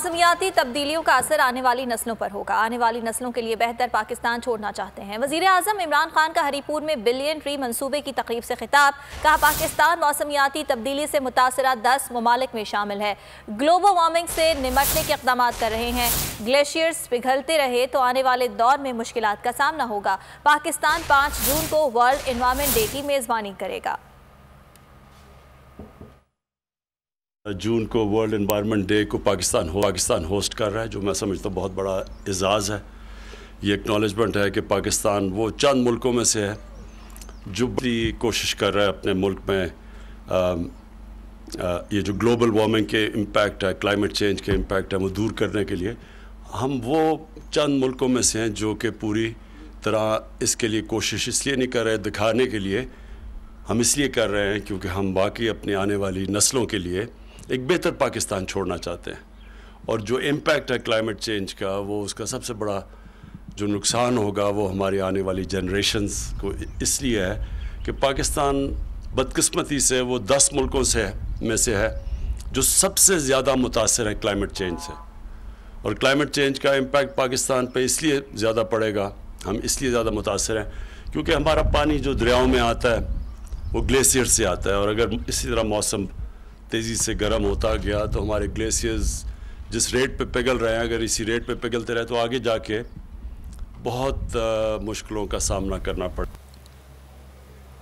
मौसमियाती तब्दीलियों का असर आने वाली नस्लों पर होगा। आने वाली नस्लों के लिए बेहतर पाकिस्तान छोड़ना चाहते हैं। वज़ीर आज़म इमरान खान का हरीपुर में बिलियन ट्री मंसूबे की तकरीब से खिताब। कहा, पाकिस्तान मौसमियाती तब्दीली से मुतासरा 10 ममालिक में शामिल है। ग्लोबल वार्मिंग से निमटने के इक़दाम कर रहे हैं। ग्लेशियर्स पिघलते रहे तो आने वाले दौर में मुश्किलात का सामना होगा। पाकिस्तान 5 जून को वर्ल्ड एनवायरनमेंट डे की मेज़बानी करेगा। जून को वर्ल्ड एनवायरनमेंट डे को पाकिस्तान होस्ट कर रहा है, जो मैं समझता हूँ बहुत बड़ा एजाज़ है। ये एक्नॉलेजमेंट है कि पाकिस्तान वो चंद मुल्कों में से है जो बड़ी कोशिश कर रहा है अपने मुल्क में ये जो ग्लोबल वार्मिंग के इम्पैक्ट है, क्लाइमेट चेंज के इम्पैक्ट है, वो दूर करने के लिए हम वो चंद मुल्कों में से हैं जो कि पूरी तरह इसके लिए कोशिश इसलिए नहीं कर रहे दिखाने के लिए, हम इसलिए कर रहे हैं क्योंकि हम बाकी अपनी आने वाली नस्लों के लिए एक बेहतर पाकिस्तान छोड़ना चाहते हैं। और जो इम्पैक्ट है क्लाइमेट चेंज का, वो उसका सबसे बड़ा जो नुकसान होगा वो हमारी आने वाली जनरेशन्स को इसलिए है कि पाकिस्तान बदकिस्मती से वो 10 मुल्कों में से है जो सबसे ज़्यादा मुतासर है क्लाइमेट चेंज से। और क्लाइमेट चेंज का इम्पैक्ट पाकिस्तान पे इसलिए ज़्यादा पड़ेगा, हम इसलिए ज़्यादा मुतासर हैं क्योंकि हमारा पानी जो दरियाओं में आता है वो ग्लेशियर से आता है। और अगर इसी तरह मौसम तेज़ी से गर्म होता गया तो हमारे ग्लेशियर्स जिस रेट पे पिघल रहे हैं, अगर इसी रेट पे पिघलते रहे तो आगे जाके बहुत मुश्किलों का सामना करना पड़े।